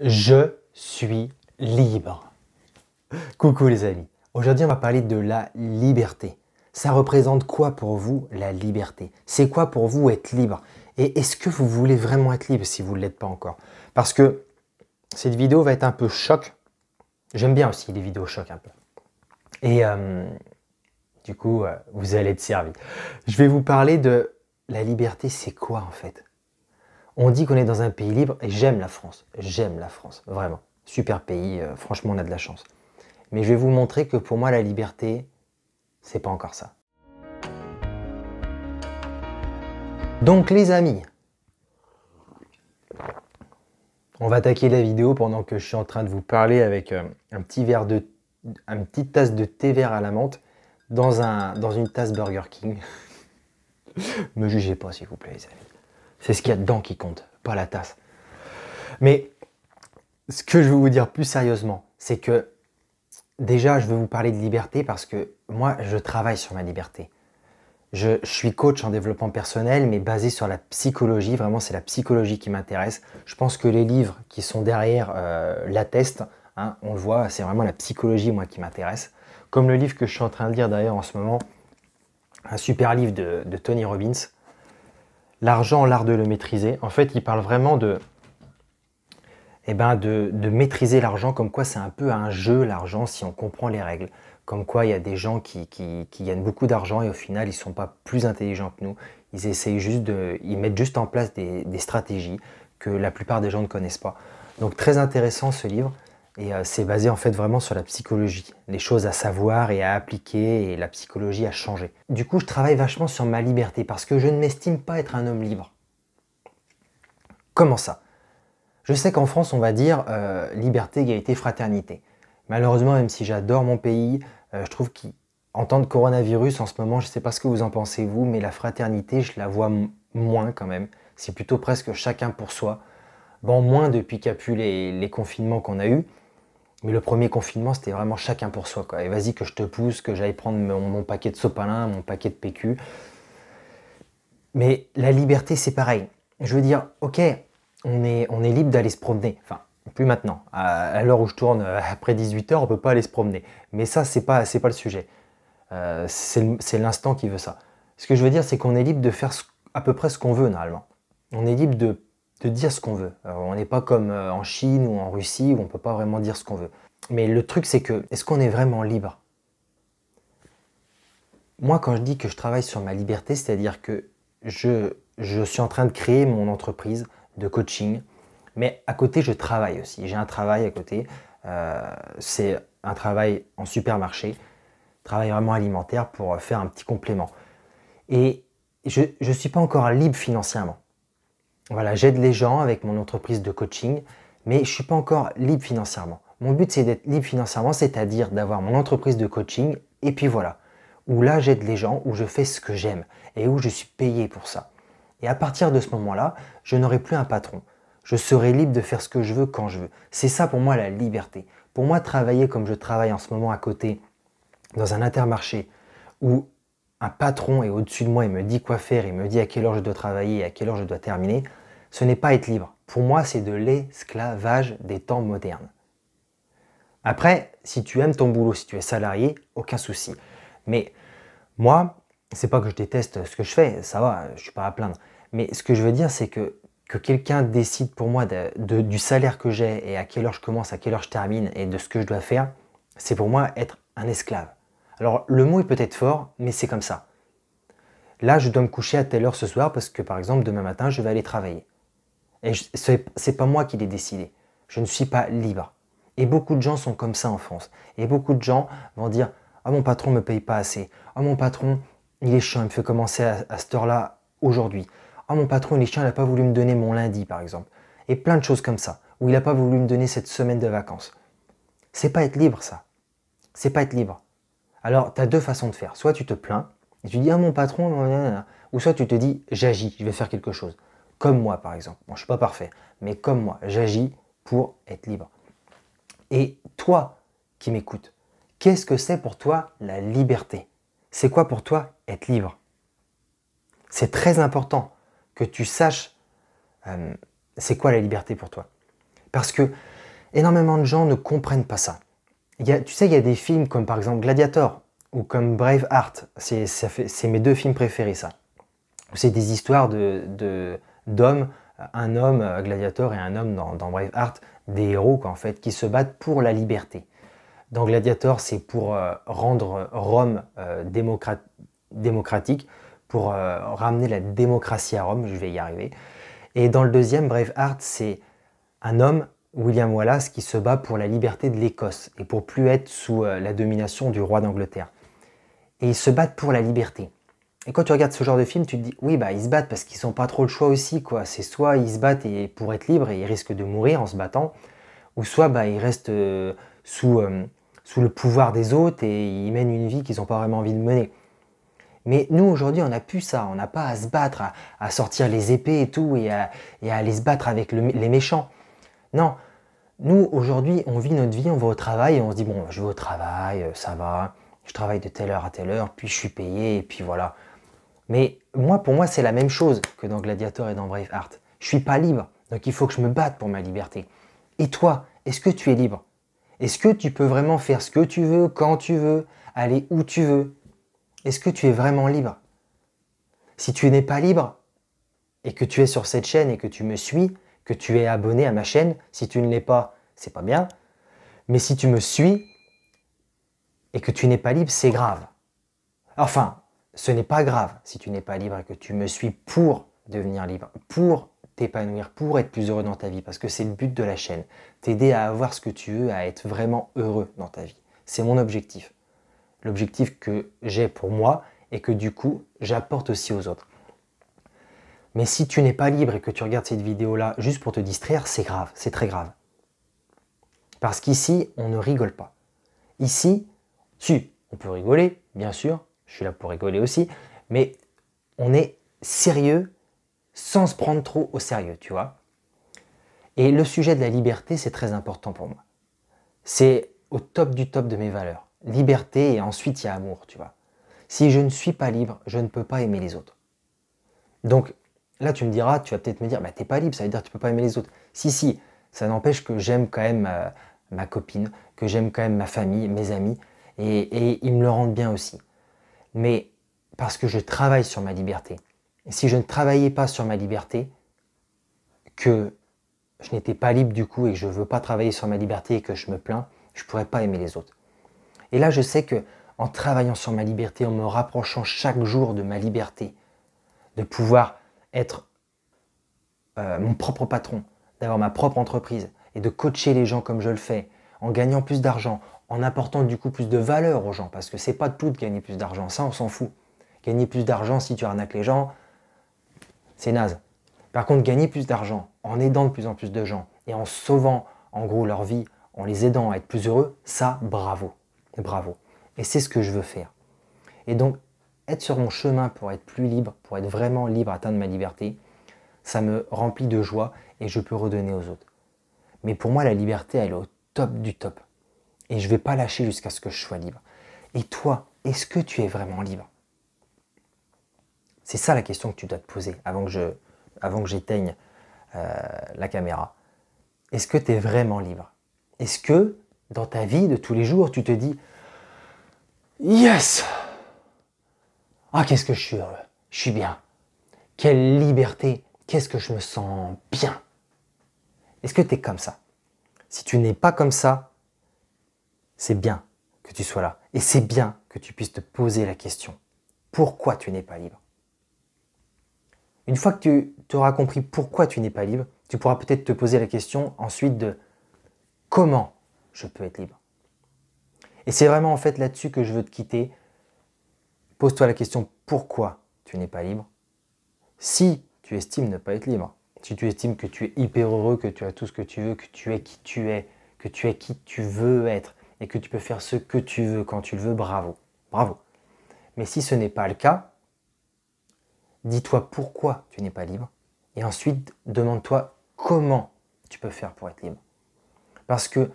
Je suis libre. Coucou les amis. Aujourd'hui, on va parler de la liberté. Ça représente quoi pour vous la liberté? C'est quoi pour vous être libre? Et est-ce que vous voulez vraiment être libre si vous ne l'êtes pas encore? Parce que cette vidéo va être un peu choc. J'aime bien aussi les vidéos choc un peu. Et du coup, vous allez être servi. Je vais vous parler de la liberté, c'est quoi en fait? On dit qu'on est dans un pays libre et j'aime la France, vraiment. Super pays, franchement on a de la chance. Mais je vais vous montrer que pour moi la liberté, c'est pas encore ça. Donc les amis, on va attaquer la vidéo pendant que je suis en train de vous parler avec une petite tasse de thé vert à la menthe dans une tasse Burger King. Me jugez pas s'il vous plaît les amis. C'est ce qu'il y a dedans qui compte, pas la tasse. Mais ce que je veux vous dire plus sérieusement, c'est que déjà, je veux vous parler de liberté parce que moi, je travaille sur ma liberté. Je suis coach en développement personnel, mais basé sur la psychologie. Vraiment, c'est la psychologie qui m'intéresse. Je pense que les livres qui sont derrière l'attestent. Hein, on le voit, c'est vraiment la psychologie, moi, qui m'intéresse. Comme le livre que je suis en train de lire d'ailleurs en ce moment, un super livre de Tony Robbins. L'argent, l'art de le maîtriser. En fait, il parle vraiment de maîtriser l'argent, comme quoi c'est un peu un jeu, l'argent, si on comprend les règles. Comme quoi, il y a des gens qui gagnent beaucoup d'argent et au final, ils ne sont pas plus intelligents que nous. Ils mettent juste en place des stratégies que la plupart des gens ne connaissent pas. Donc, très intéressant ce livre. Et c'est basé en fait vraiment sur la psychologie, les choses à savoir et à appliquer et la psychologie à changer. Du coup, je travaille vachement sur ma liberté parce que je ne m'estime pas être un homme libre. Comment ça? Je sais qu'en France, on va dire liberté, égalité, fraternité. Malheureusement, même si j'adore mon pays, je trouve qu'en temps de coronavirus, en ce moment, je ne sais pas ce que vous en pensez vous, mais la fraternité, je la vois moins quand même. C'est plutôt presque chacun pour soi. Bon, moins depuis qu'il n'y a plus les confinements qu'on a eus. Mais le premier confinement, c'était vraiment chacun pour soi, quoi. Et vas-y que je te pousse, que j'aille prendre mon paquet de sopalin, mon paquet de PQ. Mais la liberté, c'est pareil. Je veux dire, ok, on est libre d'aller se promener. Enfin, plus maintenant. À l'heure où je tourne, après 18 h, on ne peut pas aller se promener. Mais ça, c'est pas le sujet. C'est l'instant qui veut ça. Ce que je veux dire, c'est qu'on est libre de faire à peu près ce qu'on veut, normalement. On est libre de dire ce qu'on veut. On n'est pas comme en Chine ou en Russie où on ne peut pas vraiment dire ce qu'on veut. Mais le truc, c'est que, est-ce qu'on est vraiment libre? Moi, quand je dis que je travaille sur ma liberté, c'est-à-dire que je suis en train de créer mon entreprise de coaching, mais à côté, je travaille aussi. J'ai un travail à côté. C'est un travail en supermarché, travail vraiment alimentaire pour faire un petit complément. Et je ne suis pas encore libre financièrement. Voilà, j'aide les gens avec mon entreprise de coaching, mais je ne suis pas encore libre financièrement. Mon but, c'est d'être libre financièrement, c'est-à-dire d'avoir mon entreprise de coaching, et puis voilà, où là, j'aide les gens, où je fais ce que j'aime, et où je suis payé pour ça. Et à partir de ce moment-là, je n'aurai plus un patron. Je serai libre de faire ce que je veux quand je veux. C'est ça pour moi la liberté. Pour moi, travailler comme je travaille en ce moment à côté, dans un Intermarché, où un patron est au-dessus de moi, il me dit quoi faire, il me dit à quelle heure je dois travailler et à quelle heure je dois terminer, ce n'est pas être libre. Pour moi, c'est de l'esclavage des temps modernes. Après, si tu aimes ton boulot, si tu es salarié, aucun souci. Mais moi, c'est pas que je déteste ce que je fais, ça va, je suis pas à plaindre. Mais ce que je veux dire, c'est que quelqu'un décide pour moi du salaire que j'ai et à quelle heure je commence, à quelle heure je termine et de ce que je dois faire, c'est pour moi être un esclave. Alors, le mot est peut-être fort, mais c'est comme ça. Là, je dois me coucher à telle heure ce soir parce que, par exemple, demain matin, je vais aller travailler. Et c'est pas moi qui l'ai décidé. Je ne suis pas libre. Et beaucoup de gens sont comme ça en France. Et beaucoup de gens vont dire « Ah, mon patron ne me paye pas assez. Ah, mon patron, il est chiant, il me fait commencer à cette heure-là aujourd'hui. Ah, mon patron, il est chiant, il n'a pas voulu me donner mon lundi, par exemple. » Et plein de choses comme ça. Ou il n'a pas voulu me donner cette semaine de vacances. C'est pas être libre, ça. C'est pas être libre. Alors, tu as deux façons de faire. Soit tu te plains, et tu dis « Ah, mon patron, nanana. » Ou soit tu te dis « J'agis, je vais faire quelque chose. » Comme moi, par exemple. Bon, je ne suis pas parfait, mais comme moi, j'agis pour être libre. Et toi qui m'écoutes, qu'est-ce que c'est pour toi la liberté? C'est quoi pour toi être libre? C'est très important que tu saches c'est quoi la liberté pour toi. Parce que Énormément de gens ne comprennent pas ça. Tu sais, il y a des films comme par exemple Gladiator ou comme Braveheart. C'est mes deux films préférés, ça. C'est des histoires d'hommes, un homme Gladiator et un homme dans Braveheart, des héros quoi, en fait, qui se battent pour la liberté. Dans Gladiator, c'est pour rendre Rome démocratique, pour ramener la démocratie à Rome, je vais y arriver. Et dans le deuxième, Braveheart, c'est un homme, William Wallace, qui se bat pour la liberté de l'Écosse et pour plus être sous la domination du roi d'Angleterre. Et ils se battent pour la liberté. Et quand tu regardes ce genre de film, tu te dis, oui, bah ils se battent parce qu'ils n'ont pas trop le choix aussi, quoi. C'est soit ils se battent pour être libres et ils risquent de mourir en se battant, ou soit bah, ils restent sous le pouvoir des autres et ils mènent une vie qu'ils n'ont pas vraiment envie de mener. Mais nous, aujourd'hui, on n'a plus ça. On n'a pas à se battre, à sortir les épées et tout, et à aller se battre avec les méchants. Non, nous, aujourd'hui, on vit notre vie, on va au travail et on se dit, bon, je vais au travail, ça va, je travaille de telle heure à telle heure, puis je suis payé, et puis voilà. Mais moi, pour moi, c'est la même chose que dans Gladiator et dans Braveheart. Je suis pas libre, donc il faut que je me batte pour ma liberté. Et toi, est-ce que tu es libre? Est-ce que tu peux vraiment faire ce que tu veux, quand tu veux, aller où tu veux? Est-ce que tu es vraiment libre? Si tu n'es pas libre, et que tu es sur cette chaîne et que tu me suis, que tu es abonné à ma chaîne, si tu ne l'es pas, c'est pas bien. Mais si tu me suis et que tu n'es pas libre, c'est grave. Enfin, ce n'est pas grave si tu n'es pas libre et que tu me suis pour devenir libre, pour t'épanouir, pour être plus heureux dans ta vie, parce que c'est le but de la chaîne, t'aider à avoir ce que tu veux, à être vraiment heureux dans ta vie. C'est mon objectif. L'objectif que j'ai pour moi et que du coup, j'apporte aussi aux autres. Mais si tu n'es pas libre et que tu regardes cette vidéo-là juste pour te distraire, c'est grave, c'est très grave. Parce qu'ici, on ne rigole pas. Ici, si, on peut rigoler, bien sûr, je suis là pour rigoler aussi, mais on est sérieux sans se prendre trop au sérieux, tu vois. Et le sujet de la liberté, c'est très important pour moi. C'est au top du top de mes valeurs. Liberté et ensuite il y a amour, tu vois. Si je ne suis pas libre, je ne peux pas aimer les autres. Donc là, tu me diras, tu vas peut-être me dire, bah, t'es pas libre, ça veut dire que tu peux pas aimer les autres. Si, ça n'empêche que j'aime quand même ma copine, que j'aime quand même ma famille, mes amis, et ils me le rendent bien aussi. Mais parce que je travaille sur ma liberté. Et si je ne travaillais pas sur ma liberté, que je n'étais pas libre du coup et que je ne veux pas travailler sur ma liberté et que je me plains, je ne pourrais pas aimer les autres. Et là, je sais que en travaillant sur ma liberté, en me rapprochant chaque jour de ma liberté, de pouvoir être mon propre patron, d'avoir ma propre entreprise et de coacher les gens comme je le fais, en gagnant plus d'argent, en apportant du coup plus de valeur aux gens, parce que c'est pas tout de gagner plus d'argent, ça on s'en fout. Gagner plus d'argent, si tu arnaques les gens, c'est naze. Par contre, gagner plus d'argent en aidant de plus en plus de gens et en sauvant en gros leur vie, en les aidant à être plus heureux, ça, bravo. Bravo. Et c'est ce que je veux faire. Et donc, être sur mon chemin pour être plus libre, pour être vraiment libre, atteindre ma liberté, ça me remplit de joie et je peux redonner aux autres. Mais pour moi, la liberté, elle est au top du top. Et je ne vais pas lâcher jusqu'à ce que je sois libre. Et toi, est-ce que tu es vraiment libre? C'est ça la question que tu dois te poser avant que j'éteigne la caméra. Est-ce que tu es vraiment libre? Est-ce que dans ta vie de tous les jours, tu te dis « Yes! Ah, qu'est-ce que je suis heureux, je suis bien. Quelle liberté, qu'est-ce que je me sens bien. » Est-ce que tu es comme ça? Si tu n'es pas comme ça, c'est bien que tu sois là. Et c'est bien que tu puisses te poser la question. Pourquoi tu n'es pas libre? Une fois que tu auras compris pourquoi tu n'es pas libre, tu pourras peut-être te poser la question ensuite de comment je peux être libre. Et c'est vraiment en fait là-dessus que je veux te quitter. Pose-toi la question pourquoi tu n'es pas libre. Si tu estimes ne pas être libre, si tu estimes que tu es hyper heureux, que tu as tout ce que tu veux, que tu es qui tu es, que tu es qui tu veux être et que tu peux faire ce que tu veux quand tu le veux, bravo, bravo. Mais si ce n'est pas le cas, dis-toi pourquoi tu n'es pas libre et ensuite demande-toi comment tu peux faire pour être libre. Parce que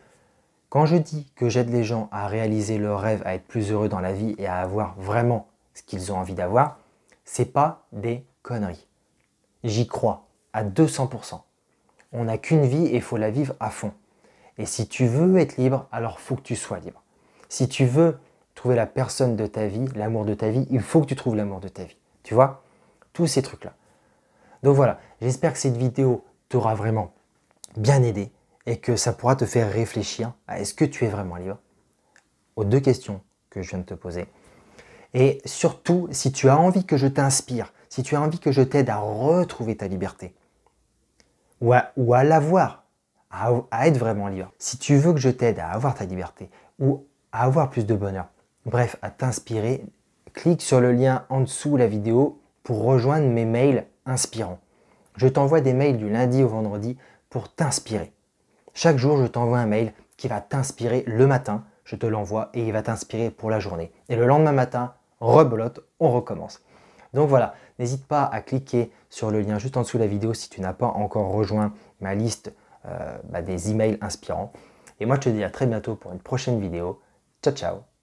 quand je dis que j'aide les gens à réaliser leurs rêves, à être plus heureux dans la vie et à avoir vraiment ce qu'ils ont envie d'avoir, c'est pas des conneries. J'y crois à 200%. On n'a qu'une vie et il faut la vivre à fond. Et si tu veux être libre, alors faut que tu sois libre. Si tu veux trouver la personne de ta vie, l'amour de ta vie, il faut que tu trouves l'amour de ta vie. Tu vois? Tous ces trucs-là. Donc voilà, j'espère que cette vidéo t'aura vraiment bien aidé et que ça pourra te faire réfléchir à est-ce que tu es vraiment libre? Aux deux questions que je viens de te poser. Et surtout, si tu as envie que je t'inspire, si tu as envie que je t'aide à retrouver ta liberté, ou à l'avoir, à être vraiment libre, si tu veux que je t'aide à avoir ta liberté, ou à avoir plus de bonheur, bref, à t'inspirer, clique sur le lien en dessous de la vidéo pour rejoindre mes mails inspirants. Je t'envoie des mails du lundi au vendredi pour t'inspirer. Chaque jour, je t'envoie un mail qui va t'inspirer le matin, je te l'envoie et il va t'inspirer pour la journée. Et le lendemain matin, rebelote, on recommence. Donc voilà, n'hésite pas à cliquer sur le lien juste en dessous de la vidéo si tu n'as pas encore rejoint ma liste des emails inspirants. Et moi, je te dis à très bientôt pour une prochaine vidéo. Ciao, ciao!